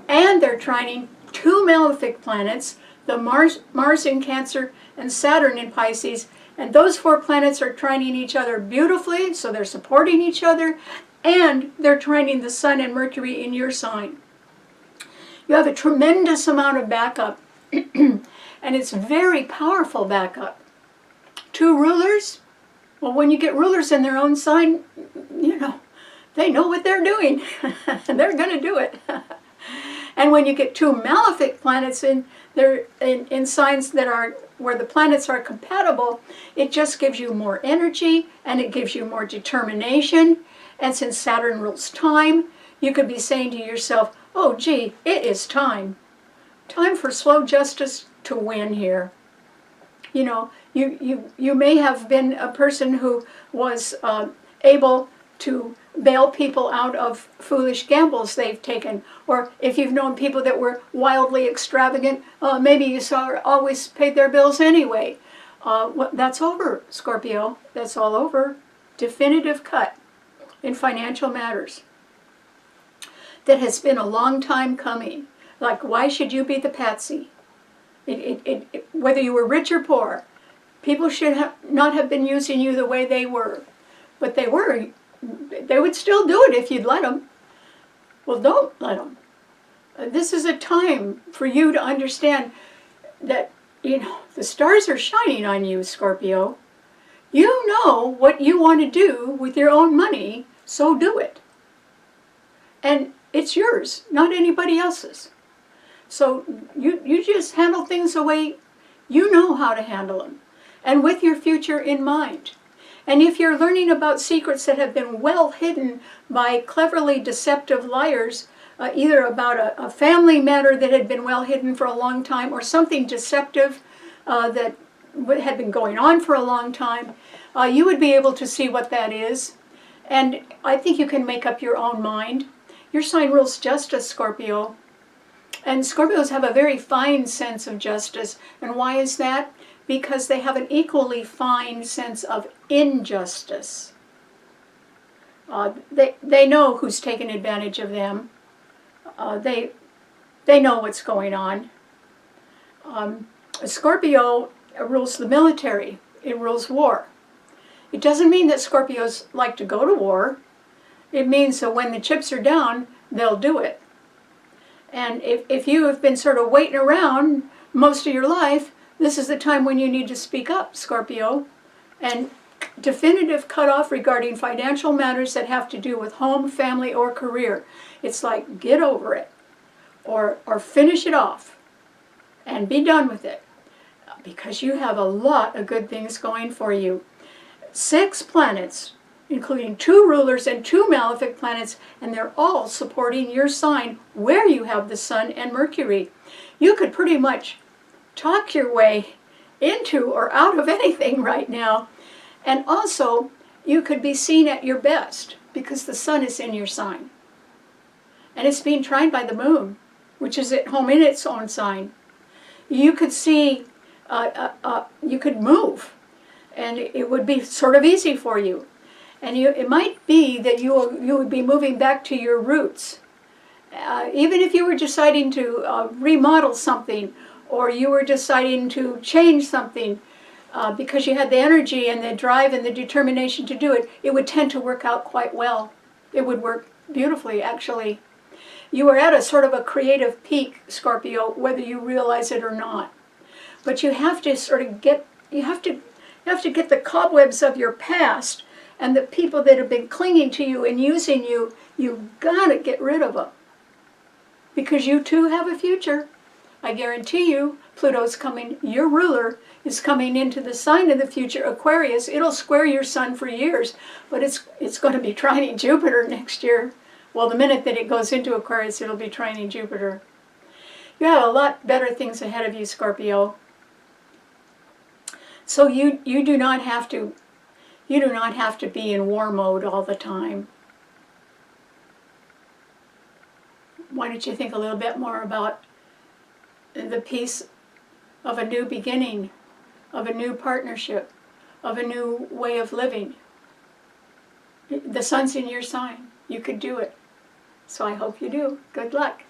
And they're trining 2 malefic planets, the Mars in Cancer and Saturn in Pisces. And those 4 planets are trining each other beautifully, so they're supporting each other, and they're trining the sun and Mercury in your sign. You have a tremendous amount of backup, and it's very powerful backup. 2 rulers, well, when you get rulers in their own sign, you know, they know what they're doing, and they're going to do it. And when you get 2 malefic planets in signs that are where the planets are compatible, it just gives you more energy and it gives you more determination. And since Saturn rules time, you could be saying to yourself, oh gee, it is time. Time for slow justice to win here. You know, you may have been a person who was able to bail people out of foolish gambles they've taken. Or if you've known people that were wildly extravagant, maybe you always paid their bills anyway. That's over, Scorpio. That's all over. Definitive cut in financial matters. That has been a long time coming. Like, why should you be the patsy? Whether you were rich or poor, people should not have been using you the way they were. But they were. They would still do it if you'd let them. Well, don't let them. This is a time for you to understand that, you know, the stars are shining on you, Scorpio. You know what you want to do with your own money, so do it. And it's yours, not anybody else's. So you just handle things the way you know how to handle them, and with your future in mind. And if you're learning about secrets that have been well hidden by cleverly deceptive liars, either about a family matter that had been well hidden for a long time, or something deceptive that had been going on for a long time, you would be able to see what that is. And I think you can make up your own mind. Your sign rules justice, Scorpio. And Scorpios have a very fine sense of justice. And why is that? Because they have an equally fine sense of injustice. They know who's taken advantage of them. They know what's going on. Scorpio rules the military. It rules war. It doesn't mean that Scorpios like to go to war. It means that when the chips are down, they'll do it. And if you have been sort of waiting around most of your life, this is the time when you need to speak up, Scorpio. And definitive cutoff regarding financial matters that have to do with home, family, or career. It's like, get over it. Or finish it off. And be done with it. Because you have a lot of good things going for you. 6 planets, including 2 rulers and 2 malefic planets, and they're all supporting your sign where you have the Sun and Mercury. You could pretty much talk your way into or out of anything right now. And also, you could be seen at your best because the Sun is in your sign. And it's being trined by the Moon, which is at home in its own sign. You could see, you could move, and it would be sort of easy for you. And it might be that you would be moving back to your roots. Even if you were deciding to remodel something, or you were deciding to change something, because you had the energy and the drive and the determination to do it, it would tend to work out quite well. It would work beautifully, actually. You are at a sort of a creative peak, Scorpio, whether you realize it or not. But you have to sort of get the cobwebs of your past and the people that have been clinging to you and using you. You've got to get rid of them, because you too have a future. I guarantee you, Pluto's coming. Your ruler is coming into the sign of the future, Aquarius. It'll square your Sun for years, but it's going to be trining Jupiter next year. Well, the minute that it goes into Aquarius, it'll be trining Jupiter. You have a lot better things ahead of you, Scorpio. So you do not have to be in war mode all the time. Why don't you think a little bit more about the peace of a new beginning, of a new partnership, of a new way of living? The Sun's in your sign. You could do it. So I hope you do. Good luck.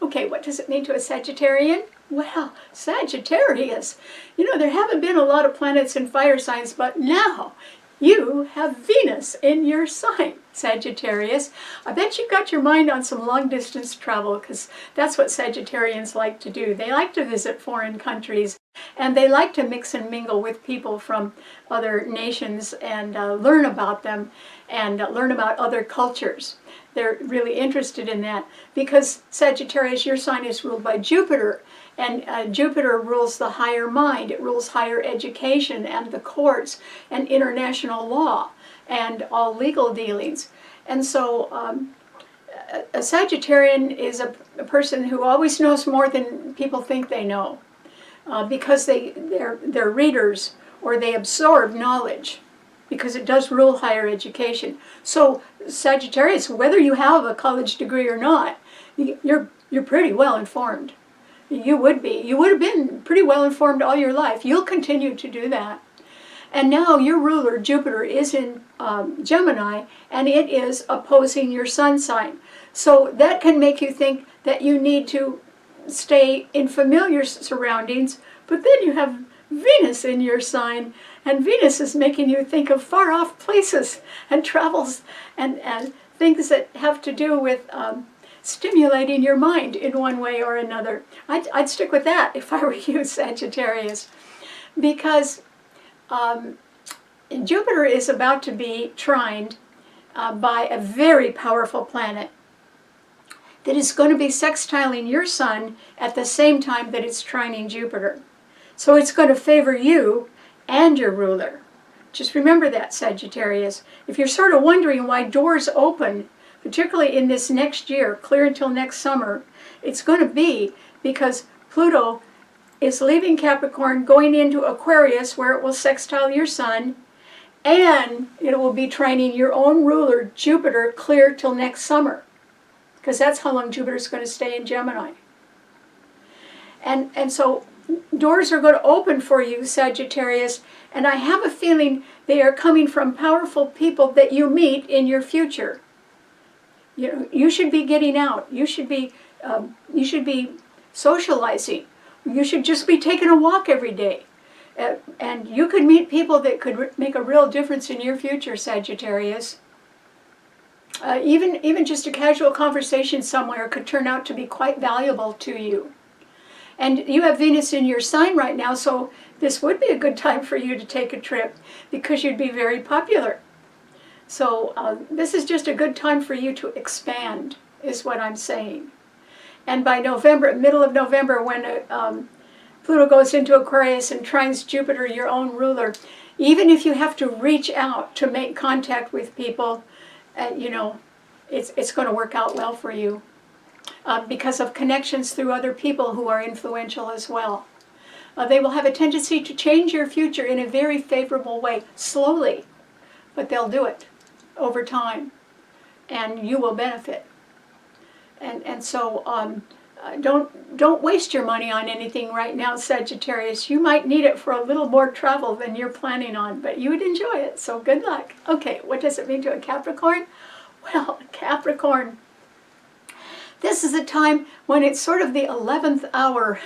Okay, what does it mean to a Sagittarian? Well, Sagittarius, there haven't been a lot of planets in fire signs, but now you have Venus in your sign, Sagittarius. I bet you've got your mind on some long-distance travel, because that's what Sagittarians like to do. They like to visit foreign countries, and they like to mix and mingle with people from other nations and learn about them and learn about other cultures. They're really interested in that because Sagittarius, your sign is ruled by Jupiter, and Jupiter rules the higher mind. It rules higher education and the courts and international law and all legal dealings. And so a Sagittarian is a person who always knows more than people think they know, because they're readers, or they absorb knowledge, because it does rule higher education. So Sagittarius, whether you have a college degree or not, you're pretty well informed. You would be. You would have been pretty well informed all your life. You'll continue to do that. And now your ruler, Jupiter, is in Gemini, and it is opposing your Sun sign. So that can make you think that you need to stay in familiar surroundings, but then you have Venus in your sign, and Venus is making you think of far-off places and travels and things that have to do with stimulating your mind in one way or another. I'd stick with that if I were you, Sagittarius, because Jupiter is about to be trined by a very powerful planet that is going to be sextiling your Sun at the same time that it's trining Jupiter. So it's going to favor you and your ruler. Just remember that, Sagittarius. If you're sort of wondering why doors open, particularly in this next year, clear until next summer, it's going to be because Pluto is leaving Capricorn, going into Aquarius, where it will sextile your Sun, and it will be trining your own ruler, Jupiter, clear till next summer, because that's how long Jupiter is going to stay in Gemini. And so doors are going to open for you, Sagittarius, and I have a feeling they are coming from powerful people that you meet in your future. You should be getting out. You should be socializing. You should just be taking a walk every day. And you could meet people that could make a real difference in your future, Sagittarius. Even just a casual conversation somewhere could turn out to be quite valuable to you. And you have Venus in your sign right now, so this would be a good time for you to take a trip because you'd be very popular. So this is just a good time for you to expand, is what I'm saying. And by November, middle of November, when Pluto goes into Aquarius and trines Jupiter, your own ruler, even if you have to reach out to make contact with people, you know, it's going to work out well for you because of connections through other people who are influential as well. They will have a tendency to change your future in a very favorable way, slowly, but they'll do it over time, and you will benefit. And so don't waste your money on anything right now, Sagittarius. You might need it for a little more travel than you're planning on, but you would enjoy it, so good luck. Okay, what does it mean to a Capricorn? Well, Capricorn, this is a time when it's sort of the 11th hour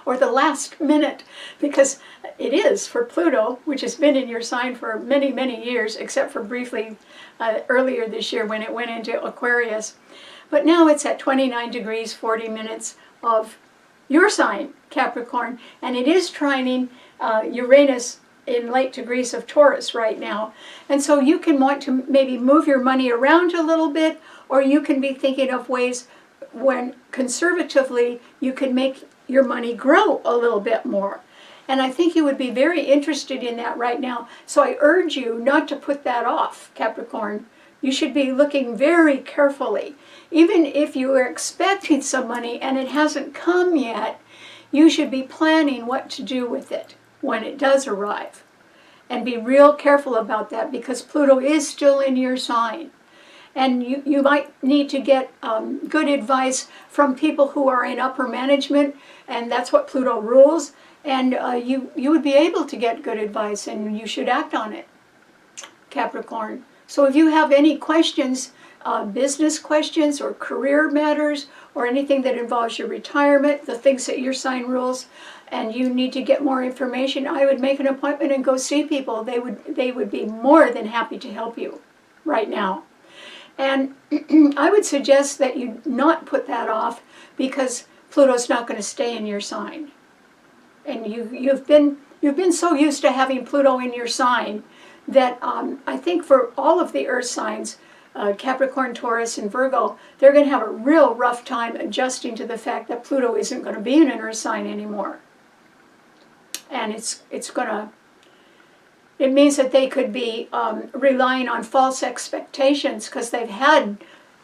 or the last minute, because it is for Pluto, which has been in your sign for many, many years, except for briefly earlier this year when it went into Aquarius. But now it's at 29 degrees, 40 minutes of your sign, Capricorn, and it is trining Uranus in late degrees of Taurus right now. And so you can want to maybe move your money around a little bit, or you can be thinking of ways when conservatively you can make your money grow a little bit more. And I think you would be very interested in that right now. So I urge you not to put that off, Capricorn. You should be looking very carefully. Even if you are expecting some money and it hasn't come yet, you should be planning what to do with it when it does arrive. And be real careful about that because Pluto is still in your sign. And you might need to get good advice from people who are in upper management, and that's what Pluto rules. And you would be able to get good advice, and you should act on it, Capricorn. So if you have any questions, business questions or career matters, or anything that involves your retirement, the things that your sign rules, and you need to get more information, I would make an appointment and go see people. They would be more than happy to help you right now. And I would suggest that you not put that off because Pluto's not going to stay in your sign. And you've been so used to having Pluto in your sign that I think for all of the Earth signs, Capricorn, Taurus, and Virgo, they're going to have a real rough time adjusting to the fact that Pluto isn't going to be in an Earth sign anymore. And it means that they could be relying on false expectations because they've had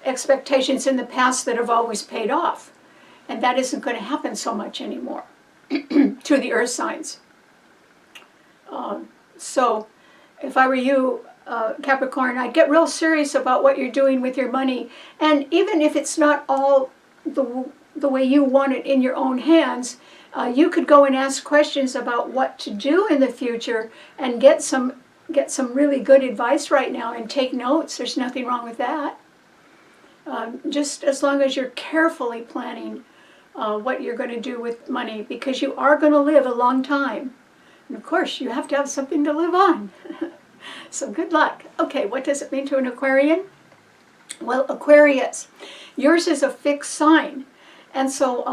expectations in the past that have always paid off. And that isn't going to happen so much anymore to the Earth signs. So if I were you, Capricorn, I'd get real serious about what you're doing with your money. And even if it's not all the way you want it in your own hands, you could go and ask questions about what to do in the future and get some really good advice right now and take notes. There's nothing wrong with that. Just as long as you're carefully planning what you're going to do with money, because you are going to live a long time. And of course, you have to have something to live on. So good luck. Okay, what does it mean to an Aquarian? Well, Aquarius, yours is a fixed sign. And so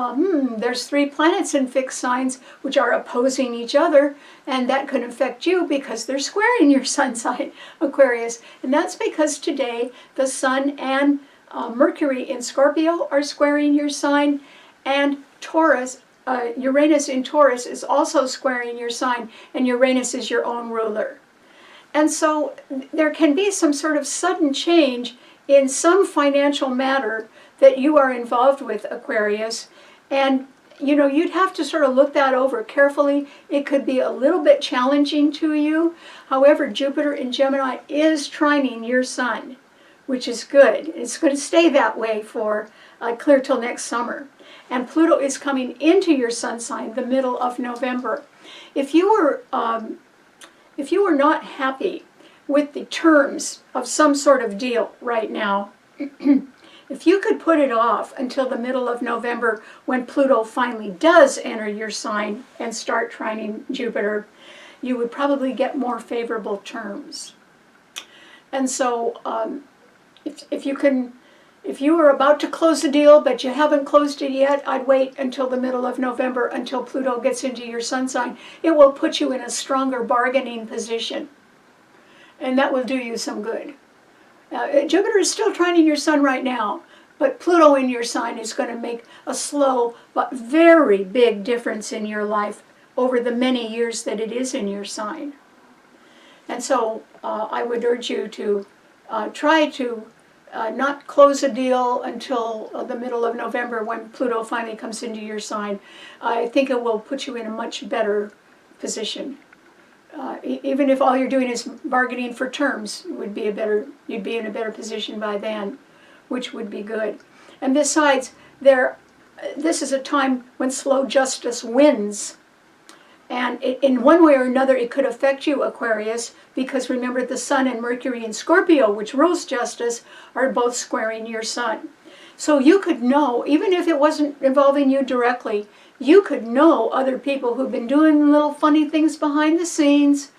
there's 3 planets in fixed signs which are opposing each other, and that could affect you because they're squaring your sun sign, Aquarius. And that's because today the Sun and Mercury in Scorpio are squaring your sign, and Taurus, Uranus in Taurus is also squaring your sign, and Uranus is your own ruler. And so there can be some sort of sudden change in some financial matter that you are involved with, Aquarius, and you know, you'd have to sort of look that over carefully. It could be a little bit challenging to you. However, Jupiter in Gemini is trining your sun, which is good. It's going to stay that way for clear till next summer. And Pluto is coming into your sun sign the middle of November. If you were not happy with the terms of some sort of deal right now, if you could put it off until the middle of November when Pluto finally does enter your sign and start trining Jupiter, you would probably get more favorable terms. And so if you are about to close a deal but you haven't closed it yet, I'd wait until the middle of November until Pluto gets into your sun sign. It will put you in a stronger bargaining position, and that will do you some good. Jupiter is still trining your sun right now, but Pluto in your sign is going to make a slow but very big difference in your life over the many years that it is in your sign. And so I would urge you to try to not close a deal until the middle of November when Pluto finally comes into your sign. I think it will put you in a much better position. Even if all you're doing is bargaining for terms, you'd be in a better position by then, which would be good. And besides, this is a time when slow justice wins. And in one way or another, it could affect you, Aquarius, because remember the Sun and Mercury in Scorpio, which rules justice, are both squaring your Sun. So you could know, even if it wasn't involving you directly, you could know other people who've been doing little funny things behind the scenes,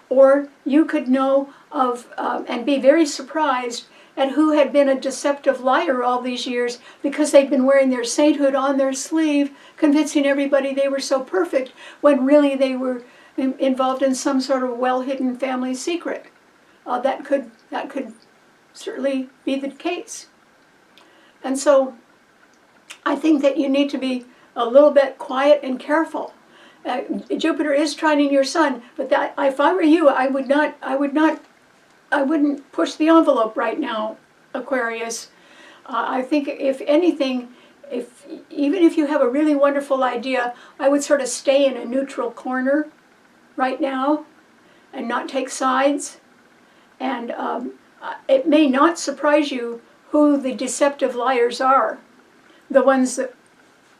or you could know of and be very surprised at who had been a deceptive liar all these years because they'd been wearing their sainthood on their sleeve, convincing everybody they were so perfect when really they were involved in some sort of well-hidden family secret. That could certainly be the case. And so I think that you need to be a little bit quiet and careful. Jupiter is trining your sun, but that, if I were you, I wouldn't push the envelope right now, Aquarius. I think if anything, even if you have a really wonderful idea, I would sort of stay in a neutral corner right now and not take sides. And it may not surprise you who the deceptive liars are, the ones that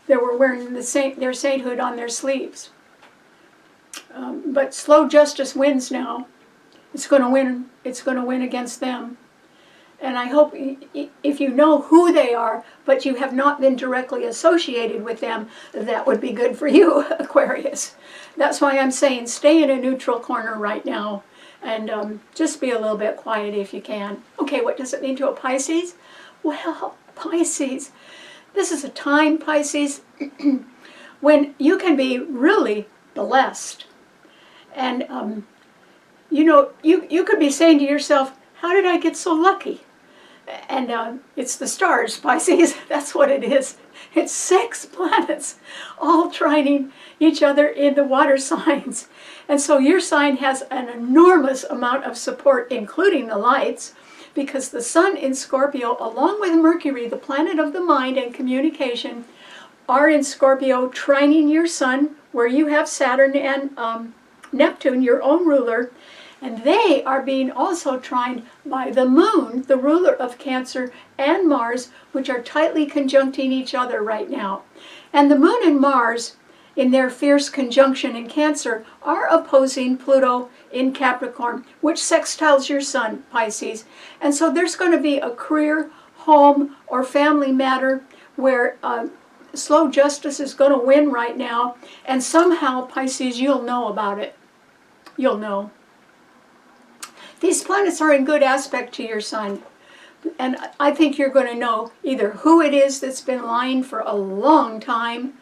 were wearing their sainthood on their sleeves. But slow justice wins now. It's going to win. It's going to win against them. And I hope if you know who they are, but you have not been directly associated with them, that would be good for you, Aquarius. That's why I'm saying stay in a neutral corner right now and just be a little bit quiet if you can. Okay, what does it mean to a Pisces? Well, Pisces, this is a time, Pisces, when you can be really blessed. And you know, you could be saying to yourself, how did I get so lucky? And it's the stars, Pisces. That's what it is. It's 6 planets all trining each other in the water signs. And so your sign has an enormous amount of support, including the lights, because the Sun in Scorpio, along with Mercury, the planet of the mind and communication, are in Scorpio, trining your Sun, where you have Saturn and Neptune, your own ruler, and they are being also trined by the Moon, the ruler of Cancer, and Mars, which are tightly conjuncting each other right now. And the Moon and Mars, in their fierce conjunction in Cancer, are opposing Pluto in Capricorn, which sextiles your Sun, Pisces. And so there's going to be a career, home, or family matter where slow justice is going to win right now, and somehow, Pisces, you'll know about it. You'll know. These planets are in good aspect to your Sun, and I think you're going to know either who it is that's been lying for a long time,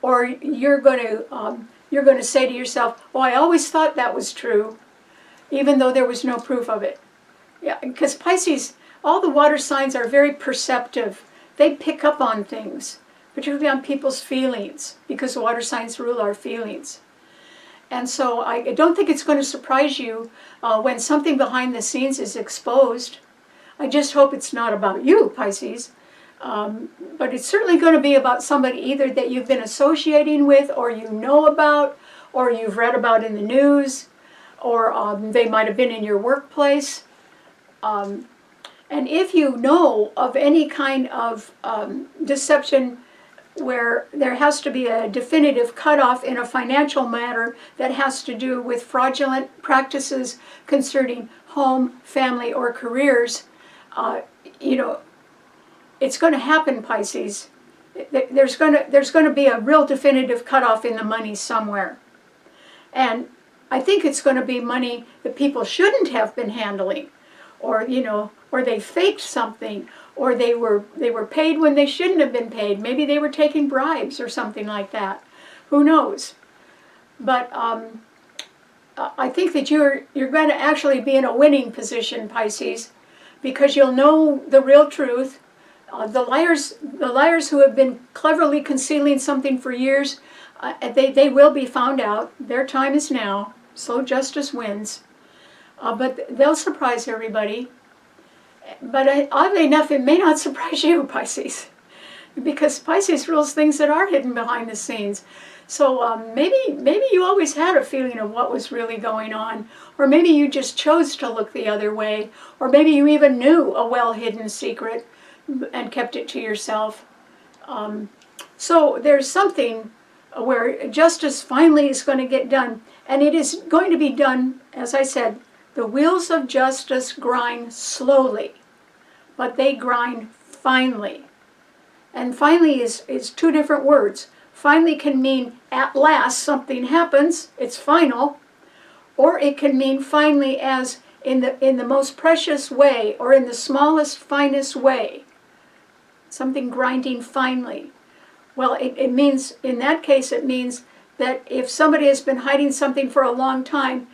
or you're going to say to yourself, "Oh, I always thought that was true," even though there was no proof of it. Yeah, because Pisces, all the water signs are very perceptive. They pick up on things, particularly on people's feelings, because water signs rule our feelings. And so I don't think it's going to surprise you when something behind the scenes is exposed. I just hope it's not about you, Pisces. But it's certainly going to be about somebody either that you've been associating with, or you know about, or you've read about in the news, or they might have been in your workplace. And if you know of any kind of deception where there has to be a definitive cutoff in a financial matter that has to do with fraudulent practices concerning home, family, or careers, you know, it's going to happen, Pisces. There's going to be a real definitive cutoff in the money somewhere. And I think it's going to be money that people shouldn't have been handling, or or they faked something, or they were paid when they shouldn't have been paid. Maybe they were taking bribes or something like that. Who knows? But I think that you're going to actually be in a winning position, Pisces, because you'll know the real truth. The liars who have been cleverly concealing something for years, they will be found out. Their time is now. Slow justice wins. But they'll surprise everybody. But oddly enough, it may not surprise you, Pisces, because Pisces rules things that are hidden behind the scenes. So maybe you always had a feeling of what was really going on, or maybe you just chose to look the other way, or maybe you even knew a well-hidden secret and kept it to yourself. So there's something where justice finally is going to get done, and it is going to be done, as I said, the wheels of justice grind slowly, but they grind finely. And finally is two different words. Finally can mean at last something happens, it's final, or it can mean finally as in the most precious way, or in the smallest, finest way. Something grinding finely. Well, it means, in that case, it means that if somebody has been hiding something for a long time,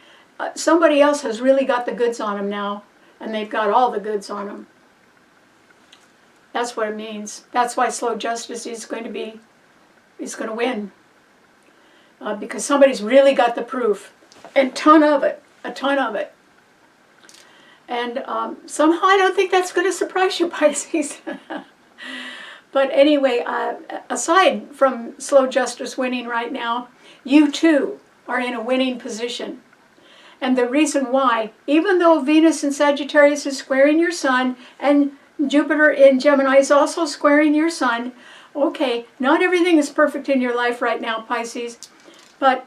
somebody else has really got the goods on them now, and they've got all the goods on them. That's what it means. That's why slow justice is going to win. Because somebody's really got the proof, and a ton of it. And somehow I don't think that's going to surprise you, Pisces. But anyway, aside from slow justice winning right now, you too are in a winning position. And the reason why, even though Venus in Sagittarius is squaring your sun, and Jupiter in Gemini is also squaring your sun, okay, not everything is perfect in your life right now, Pisces, but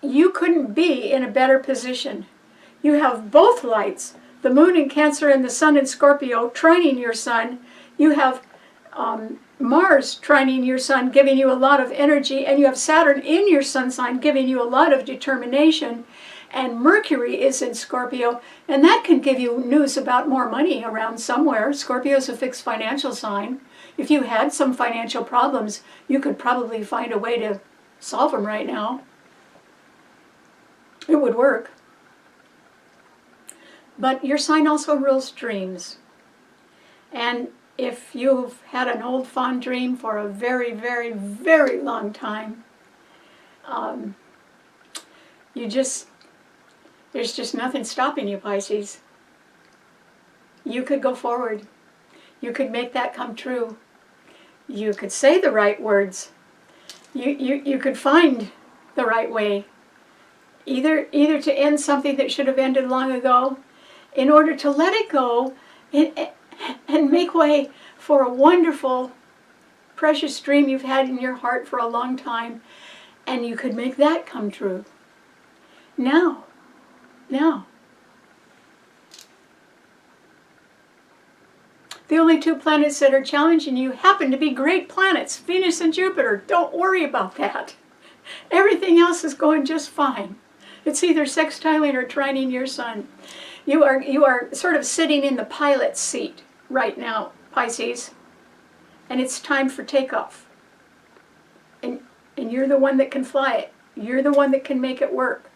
you couldn't be in a better position. You have both lights, the moon in Cancer and the sun in Scorpio, trining your sun. You have Mars trining your sun, giving you a lot of energy, and you have Saturn in your sun sign, giving you a lot of determination, and Mercury is in Scorpio, and that can give you news about more money around somewhere. Scorpio is a fixed financial sign. If you had some financial problems, you could probably find a way to solve them right now. It would work. But your sign also rules dreams. And if you've had an old fond dream for a very, very, very long time, there's just nothing stopping you, Pisces. You could go forward. You could make that come true. You could say the right words. You could find the right way. Either to end something that should have ended long ago, in order to let it go and make way for a wonderful, precious dream you've had in your heart for a long time, and you could make that come true. Now. The only two planets that are challenging you happen to be great planets, Venus and Jupiter. Don't worry about that. Everything else is going just fine. It's either sextiling or trining your sun. You are sort of sitting in the pilot's seat right now, Pisces, and it's time for takeoff. And you're the one that can fly it. You're the one that can make it work.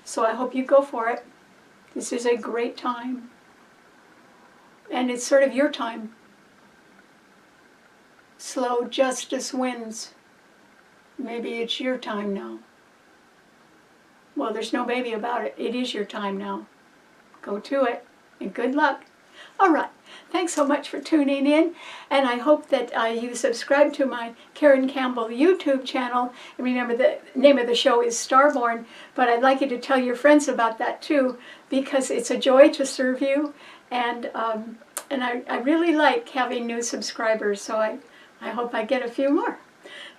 So I hope you go for it. This is a great time. And it's sort of your time. Slow justice wins. Maybe it's your time now. Well, there's no maybe about it. It is your time now. Go to it, and good luck. All right. Thanks so much for tuning in, and I hope that you subscribe to my Karen Campbell YouTube channel. And remember, the name of the show is STARBORN, but I'd like you to tell your friends about that too, because it's a joy to serve you, and I really like having new subscribers, so I hope I get a few more.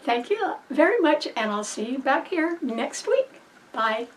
Thank you very much, and I'll see you back here next week. Bye.